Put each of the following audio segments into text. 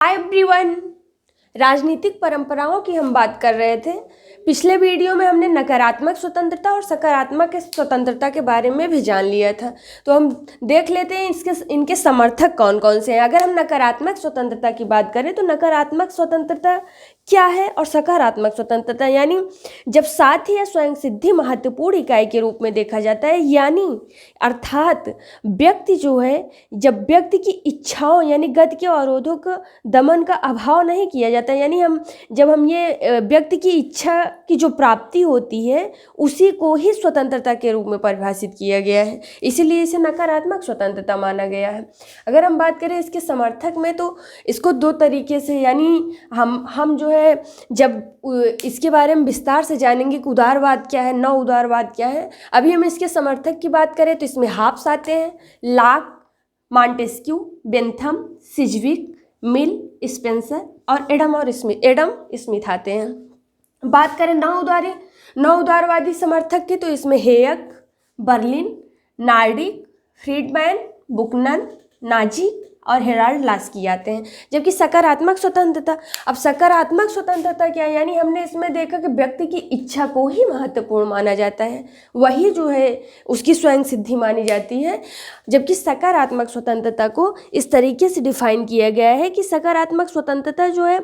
Hi everyone, राजनीतिक परंपराओं की हम बात कर रहे थे। पिछले वीडियो में हमने नकारात्मक स्वतंत्रता और सकारात्मक स्वतंत्रता के बारे में भी जान लिया था। तो हम देख लेते हैं इनके समर्थक कौन कौन से हैं। अगर हम नकारात्मक स्वतंत्रता की बात करें तो नकारात्मक स्वतंत्रता क्या है और सकारात्मक स्वतंत्रता यानी जब साथ ही या स्वयं सिद्धि महत्वपूर्ण इकाई के रूप में देखा जाता है, यानी अर्थात व्यक्ति जो है, जब व्यक्ति की इच्छाओं यानी गति के अवरोधों का दमन का अभाव नहीं किया जाता, यानी जब हम ये व्यक्ति की इच्छा की जो प्राप्ति होती है उसी को ही स्वतंत्रता के रूप में परिभाषित किया गया है, इसीलिए इसे नकारात्मक स्वतंत्रता माना गया है। अगर हम बात करें इसके समर्थक में तो इसको दो तरीके से, यानी हम जो है जब इसके बारे में विस्तार से जानेंगे कि उदारवाद क्या है, नव उदारवाद क्या है। अभी हम इसके समर्थक की बात करें तो इसमें हाब्स आते हैं, लॉक, मॉन्टेस्क्यू, बेंथम, सिजविक, मिल, स्पेंसर और एडम स्मिथ आते हैं। बात करें नव उदारवादी समर्थक की तो इसमें हेयक, बर्लिन, नार्डिक, फ्रीडमैन, बुकनन, नाजी और हेराल्ड लास्की आते हैं। जबकि सकारात्मक स्वतंत्रता, अब सकारात्मक स्वतंत्रता क्या है, यानी हमने इसमें देखा कि व्यक्ति की इच्छा को ही महत्वपूर्ण माना जाता है, वही जो है उसकी स्वयं सिद्धि मानी जाती है। जबकि सकारात्मक स्वतंत्रता को इस तरीके से डिफाइन किया गया है कि सकारात्मक स्वतंत्रता जो है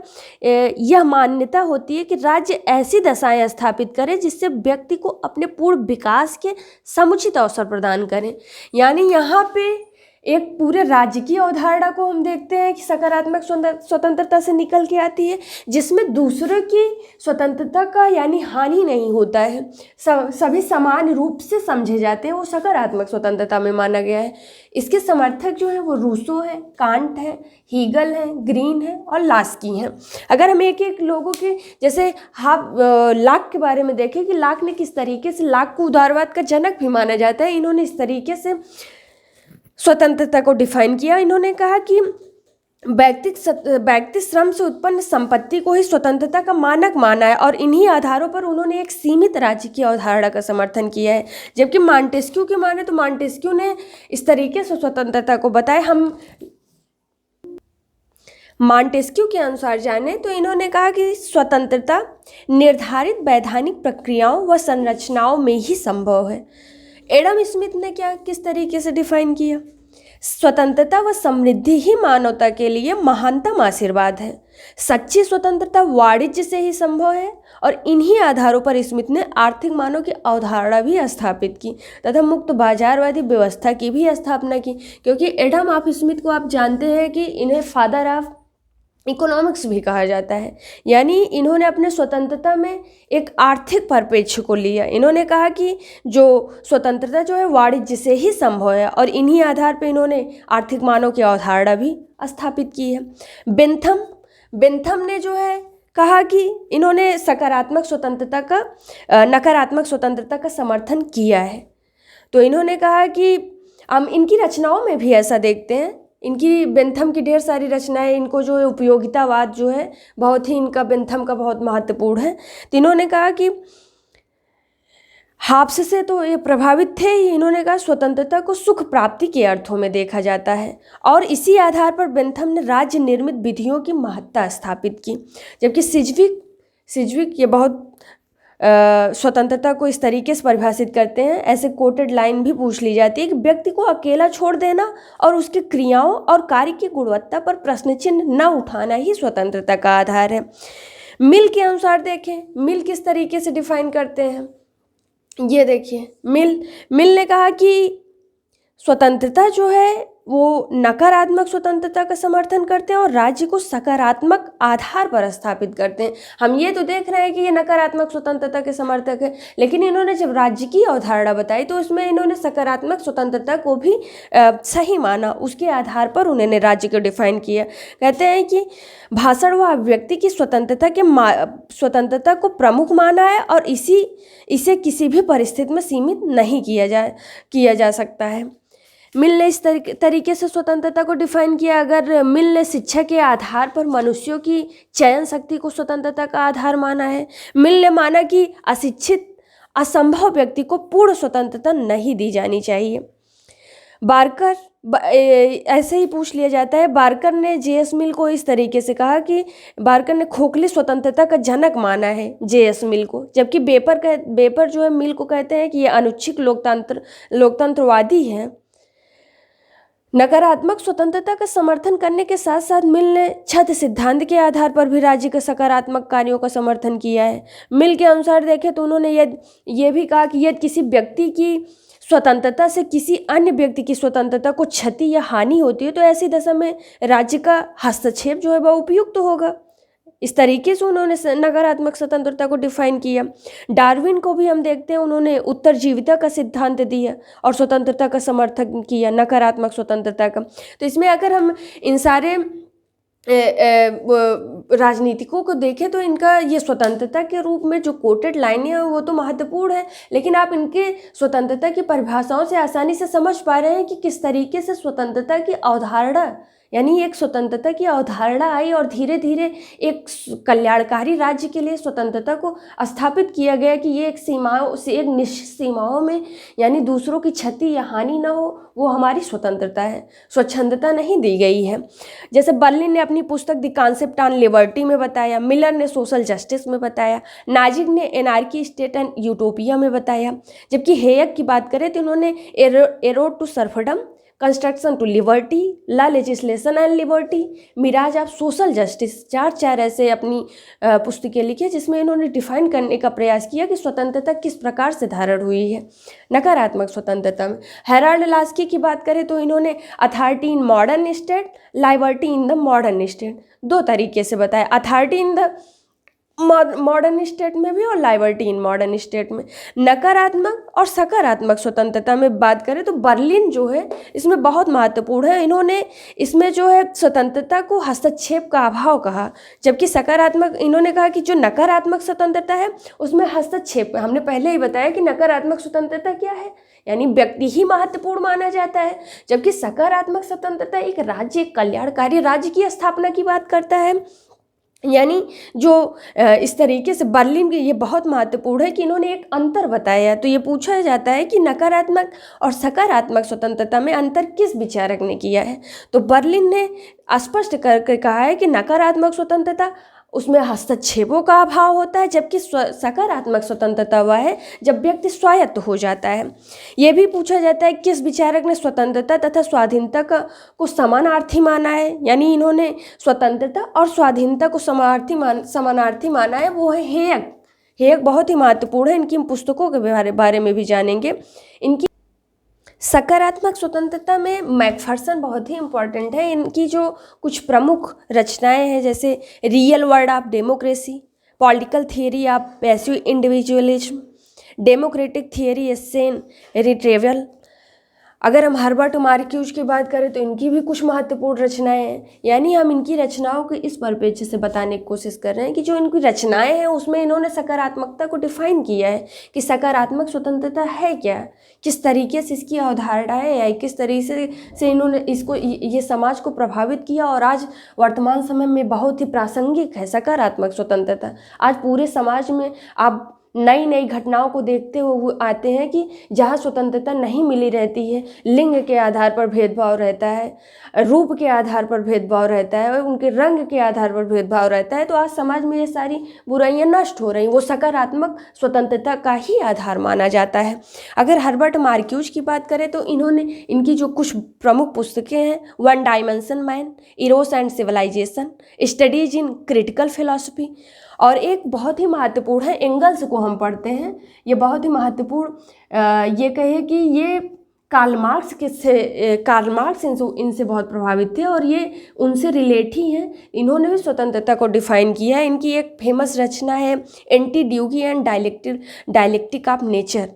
यह मान्यता होती है कि राज्य ऐसी दशाएं स्थापित करे जिससे व्यक्ति को अपने पूर्ण विकास के समुचित अवसर प्रदान करें। यानी यहाँ पे एक पूरे राज्य की अवधारणा को हम देखते हैं कि सकारात्मक स्वतंत्रता से निकल के आती है, जिसमें दूसरों की स्वतंत्रता का यानी हानि नहीं होता है, सभी समान रूप से समझे जाते हैं, वो सकारात्मक स्वतंत्रता में माना गया है। इसके समर्थक जो हैं वो रूसो है, कांट है, हीगल है, ग्रीन है और लास्की हैं। अगर हम एक एक लोगों के जैसे लॉक के बारे में देखें कि लॉक ने किस तरीके से, लॉक को उदारवाद का जनक भी माना जाता है, इन्होंने इस तरीके से स्वतंत्रता को डिफाइन किया। इन्होंने कहा कि व्यक्ति श्रम से उत्पन्न संपत्ति को ही स्वतंत्रता का मानक माना है और इन्हीं आधारों पर उन्होंने एक सीमित राज्य की अवधारणा का समर्थन किया है। जबकि मॉन्टेस्क्यू की माने तो मॉन्टेस्क्यू ने इस तरीके से स्वतंत्रता को बताया, हम मॉन्टेस्क्यू के अनुसार जाने तो इन्होंने कहा कि स्वतंत्रता निर्धारित वैधानिक प्रक्रियाओं व संरचनाओं में ही संभव है। एडम स्मिथ ने किस तरीके से डिफाइन किया, स्वतंत्रता व समृद्धि ही मानवता के लिए महानतम आशीर्वाद है। सच्ची स्वतंत्रता वाणिज्य से ही संभव है और इन्हीं आधारों पर स्मिथ ने आर्थिक मानव की अवधारणा भी स्थापित की तथा मुक्त बाजारवादी व्यवस्था की भी स्थापना की। क्योंकि एडम स्मिथ को आप जानते हैं कि इन्हें फादर ऑफ इकोनॉमिक्स भी कहा जाता है, यानी इन्होंने अपने स्वतंत्रता में एक आर्थिक परिप्रेक्ष्य को लिया। इन्होंने कहा कि जो स्वतंत्रता जो है वाणिज्य से ही संभव है और इन्हीं आधार पर इन्होंने आर्थिक मानव की अवधारणा भी स्थापित की है। बेंथम ने जो है कहा कि इन्होंने नकारात्मक स्वतंत्रता का समर्थन किया है। तो इन्होंने कहा कि हम इनकी रचनाओं में भी ऐसा देखते हैं, इनकी बेंथम की ढेर सारी रचनाएं, इनको जो है उपयोगितावाद जो है बहुत ही इनका बेंथम का बहुत महत्वपूर्ण है। तो इन्होंने कहा कि हाब्स से तो ये प्रभावित थे ही। इन्होंने कहा स्वतंत्रता को सुख प्राप्ति के अर्थों में देखा जाता है और इसी आधार पर बेंथम ने राज्य निर्मित विधियों की महत्ता स्थापित की। जबकि सिजविक ये बहुत स्वतंत्रता को इस तरीके से परिभाषित करते हैं, ऐसे कोटेड लाइन भी पूछ ली जाती है कि व्यक्ति को अकेला छोड़ देना और उसकी क्रियाओं और कार्य की गुणवत्ता पर प्रश्न चिन्ह न उठाना ही स्वतंत्रता का आधार है। मिल के अनुसार देखें, मिल किस तरीके से डिफाइन करते हैं, ये देखिए। मिल ने कहा कि स्वतंत्रता जो है वो नकारात्मक स्वतंत्रता का समर्थन करते हैं और राज्य को सकारात्मक आधार पर स्थापित करते हैं। हम ये तो देख रहे हैं कि ये नकारात्मक स्वतंत्रता के समर्थक है, लेकिन इन्होंने जब राज्य की अवधारणा बताई तो इसमें इन्होंने सकारात्मक स्वतंत्रता को भी सही माना, उसके आधार पर उन्होंने राज्य को डिफाइन किया। कहते हैं कि भाषण व अभिव्यक्ति की स्वतंत्रता को प्रमुख माना है और इसे किसी भी परिस्थिति में सीमित नहीं किया जा सकता है। मिल ने इस तरीके से स्वतंत्रता को डिफाइन किया। अगर मिल ने शिक्षा के आधार पर मनुष्यों की चयन शक्ति को स्वतंत्रता का आधार माना है। मिल ने माना कि अशिक्षित असंभव व्यक्ति को पूर्ण स्वतंत्रता नहीं दी जानी चाहिए। ऐसे ही पूछ लिया जाता है, बार्कर ने जेएस मिल को इस तरीके से कहा कि बार्कर ने खोखली स्वतंत्रता का जनक माना है जेएस मिल को, जबकि बेपर जो है मिल को कहते हैं कि ये अनुच्छिक लोकतंत्रवादी है। नकारात्मक स्वतंत्रता का समर्थन करने के साथ साथ मिल ने छद्म सिद्धांत के आधार पर भी राज्य के सकारात्मक कार्यों का समर्थन किया है। मिल के अनुसार देखें तो उन्होंने ये भी कहा कि यदि किसी व्यक्ति की स्वतंत्रता से किसी अन्य व्यक्ति की स्वतंत्रता को क्षति या हानि होती है तो ऐसी दशा में राज्य का हस्तक्षेप जो है वह उपयुक्त होगा। इस तरीके से उन्होंने नकारात्मक स्वतंत्रता को डिफाइन किया। डार्विन को भी हम देखते हैं, उन्होंने उत्तरजीविता का सिद्धांत दिया और स्वतंत्रता का समर्थन किया, नकारात्मक स्वतंत्रता का। तो इसमें अगर हम इन सारे राजनीतिकों को देखें तो इनका ये स्वतंत्रता के रूप में जो कोटेड लाइनें हैं वो तो महत्वपूर्ण है, लेकिन आप इनके स्वतंत्रता की परिभाषाओं से आसानी से समझ पा रहे हैं कि किस तरीके से स्वतंत्रता की अवधारणा, यानी एक स्वतंत्रता की अवधारणा आई और धीरे धीरे एक कल्याणकारी राज्य के लिए स्वतंत्रता को स्थापित किया गया कि ये एक निश्चित सीमाओं में, यानी दूसरों की क्षति या हानि ना हो, वो हमारी स्वतंत्रता है, स्वच्छंदता नहीं दी गई है। जैसे बर्लिन ने अपनी पुस्तक द कॉन्सेप्ट ऑन लिबर्टी में बताया, मिलर ने सोशल जस्टिस में बताया, नाजिक ने एनार्की स्टेट एंड यूटोपिया में बताया, जबकि हेयक की बात करें तो उन्होंने a road to serfdom, construction to liberty, law legislation and liberty, mirage of social justice, चार ऐसे अपनी पुस्तकें लिखी जिसमें इन्होंने डिफाइन करने का प्रयास किया कि स्वतंत्रता किस प्रकार से धारण हुई है नकारात्मक स्वतंत्रता में। हेराल्ड लास्की की बात करें तो इन्होंने authority in modern state, liberty in the modern state, दो तरीके से बताया, authority in the modern state में भी और लिबर्टी इन मॉडर्न स्टेट में। नकारात्मक और सकारात्मक स्वतंत्रता में बात करें तो बर्लिन जो है इसमें बहुत महत्वपूर्ण है। इन्होंने इसमें जो है स्वतंत्रता को हस्तक्षेप का अभाव कहा, जबकि सकारात्मक इन्होंने कहा कि जो नकारात्मक स्वतंत्रता है उसमें हस्तक्षेप, हमने पहले ही बताया कि नकारात्मक स्वतंत्रता क्या है, यानी व्यक्ति ही महत्वपूर्ण माना जाता है, जबकि सकारात्मक स्वतंत्रता एक राज्य, एक कल्याणकारी राज्य की स्थापना की बात करता है। यानी जो इस तरीके से बर्लिन के ये बहुत महत्वपूर्ण है कि इन्होंने एक अंतर बताया। तो ये पूछा जाता है कि नकारात्मक और सकारात्मक स्वतंत्रता में अंतर किस विचारक ने किया है, तो बर्लिन ने स्पष्ट करके कहा है कि नकारात्मक स्वतंत्रता उसमें हस्तक्षेपों का अभाव होता है, जबकि सकारात्मक स्वतंत्रता वह है जब व्यक्ति स्वायत्त हो जाता है। ये भी पूछा जाता है किस विचारक ने स्वतंत्रता तथा स्वाधीनता को समानार्थी माना है, यानी इन्होंने स्वतंत्रता और स्वाधीनता को समानार्थी माना है, वो है हेयक। हेयक बहुत ही महत्वपूर्ण है, इनकी हम पुस्तकों के बारे में भी जानेंगे। इनकी सकारात्मक स्वतंत्रता में मैकफर्सन बहुत ही इम्पॉर्टेंट है। इनकी जो कुछ प्रमुख रचनाएं हैं जैसे real world of democracy, political theory of passive individualism, democratic theory essays in retrieval. अगर हम हर्बर्ट मार्क्यूज की बात करें तो इनकी भी कुछ महत्वपूर्ण रचनाएं हैं, यानी हम इनकी रचनाओं को इस परिप्रेक्ष्य से बताने की कोशिश कर रहे हैं कि जो इनकी रचनाएं हैं उसमें इन्होंने सकारात्मकता को डिफाइन किया है कि सकारात्मक स्वतंत्रता है क्या, किस तरीके से इसकी अवधारणा है या किस तरीके से इन्होंने इसको ये समाज को प्रभावित किया और आज वर्तमान समय में बहुत ही प्रासंगिक है सकारात्मक स्वतंत्रता। आज पूरे समाज में आप नई नई घटनाओं को देखते हुए आते हैं कि जहाँ स्वतंत्रता नहीं मिली रहती है, लिंग के आधार पर भेदभाव रहता है, रूप के आधार पर भेदभाव रहता है, उनके रंग के आधार पर भेदभाव रहता है, तो आज समाज में ये सारी बुराइयां नष्ट हो रही, वो सकारात्मक स्वतंत्रता का ही आधार माना जाता है। अगर हर्बर्ट मार्क्यूज की बात करें तो इनकी जो कुछ प्रमुख पुस्तकें हैं, one dimension man, eros and civilisation, studies in critical philosophy, और एक बहुत ही महत्वपूर्ण है एंगल्स को हम पढ़ते हैं। ये बहुत ही महत्वपूर्ण, ये कहिए कि ये कार्ल मार्क्स इनसे बहुत प्रभावित थे और ये उनसे रिलेट ही हैं। इन्होंने भी स्वतंत्रता को डिफाइन किया है। इनकी एक फेमस रचना है anti Duhring and dialectic of nature.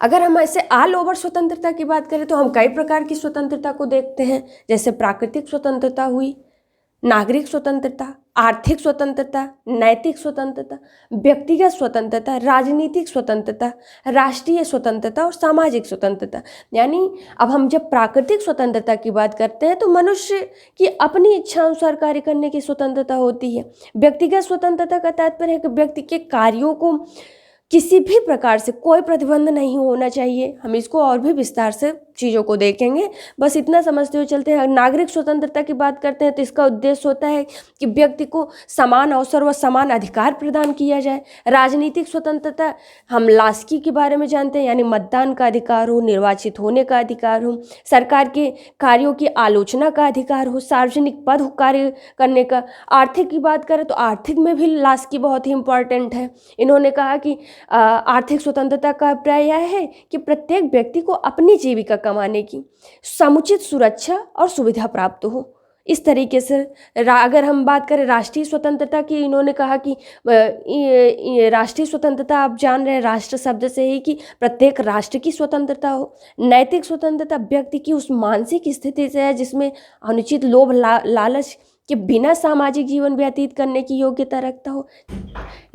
अगर हम ऐसे ऑल ओवर स्वतंत्रता की बात करें तो हम कई प्रकार की स्वतंत्रता को देखते हैं, जैसे प्राकृतिक स्वतंत्रता हुई, नागरिक स्वतंत्रता, आर्थिक स्वतंत्रता, नैतिक स्वतंत्रता, व्यक्तिगत स्वतंत्रता, राजनीतिक स्वतंत्रता, राष्ट्रीय स्वतंत्रता और सामाजिक स्वतंत्रता। यानी अब हम जब प्राकृतिक स्वतंत्रता की बात करते हैं तो मनुष्य की अपनी इच्छा अनुसार कार्य करने की स्वतंत्रता होती है। व्यक्तिगत स्वतंत्रता का तात्पर्य है कि व्यक्ति के कार्यों को किसी भी प्रकार से कोई प्रतिबंध नहीं होना चाहिए। हम इसको और भी विस्तार से चीज़ों को देखेंगे, बस इतना समझते हुए चलते हैं। नागरिक स्वतंत्रता की बात करते हैं तो इसका उद्देश्य होता है कि व्यक्ति को समान अवसर व समान अधिकार प्रदान किया जाए। राजनीतिक स्वतंत्रता, हम लास्की के बारे में जानते हैं, यानी मतदान का अधिकार हो, निर्वाचित होने का अधिकार हो, सरकार के कार्यों की आलोचना का अधिकार हो, सार्वजनिक पद कार्य करने का। आर्थिक की बात करें तो आर्थिक में भी लास्की बहुत ही इम्पॉर्टेंट है। इन्होंने कहा कि आर्थिक स्वतंत्रता का अभिप्राय यह है कि प्रत्येक व्यक्ति को अपनी जीविका कमाने की समुचित सुरक्षा और सुविधा प्राप्त हो। इस तरीके से अगर हम बात करें राष्ट्रीय स्वतंत्रता की, इन्होंने कहा कि राष्ट्रीय स्वतंत्रता, आप जान रहे हैं राष्ट्र शब्द से ही कि प्रत्येक राष्ट्र की स्वतंत्रता हो। नैतिक स्वतंत्रता व्यक्ति की उस मानसिक स्थिति से है जिसमें अनुचित लोभ लालच के बिना सामाजिक जीवन व्यतीत करने की योग्यता रखता हो।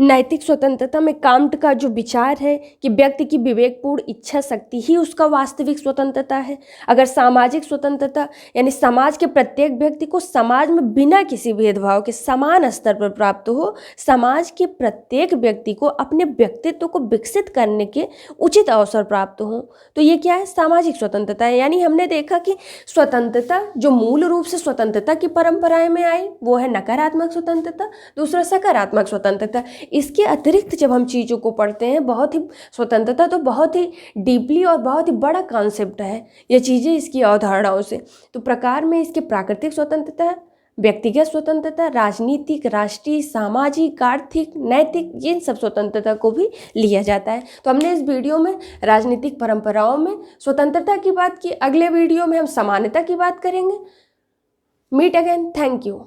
नैतिक स्वतंत्रता में कांट का जो विचार है कि व्यक्ति की विवेकपूर्ण इच्छा शक्ति ही उसका वास्तविक स्वतंत्रता है। अगर सामाजिक स्वतंत्रता, यानी समाज के प्रत्येक व्यक्ति को समाज में बिना किसी भेदभाव के समान स्तर पर प्राप्त हो, समाज के प्रत्येक व्यक्ति को अपने व्यक्तित्व को विकसित करने के उचित अवसर प्राप्त हो, तो ये क्या है? सामाजिक स्वतंत्रता है। यानी हमने देखा कि स्वतंत्रता जो मूल रूप से स्वतंत्रता की परंपराएं में आई वो है नकारात्मक स्वतंत्रता, दूसरा सकारात्मक स्वतंत्रता। इसके अतिरिक्त जब हम चीज़ों को पढ़ते हैं, बहुत ही स्वतंत्रता तो बहुत ही डीपली और बहुत ही बड़ा कॉन्सेप्ट है ये चीज़ें इसकी अवधारणाओं से। तो प्रकार में इसके प्राकृतिक स्वतंत्रता, व्यक्तिगत स्वतंत्रता, राजनीतिक, राष्ट्रीय, सामाजिक, आर्थिक, नैतिक, इन सब स्वतंत्रता को भी लिया जाता है। तो हमने इस वीडियो में राजनीतिक परंपराओं में स्वतंत्रता की बात की। अगले वीडियो में हम समानता की बात करेंगे। Meet again, thank you.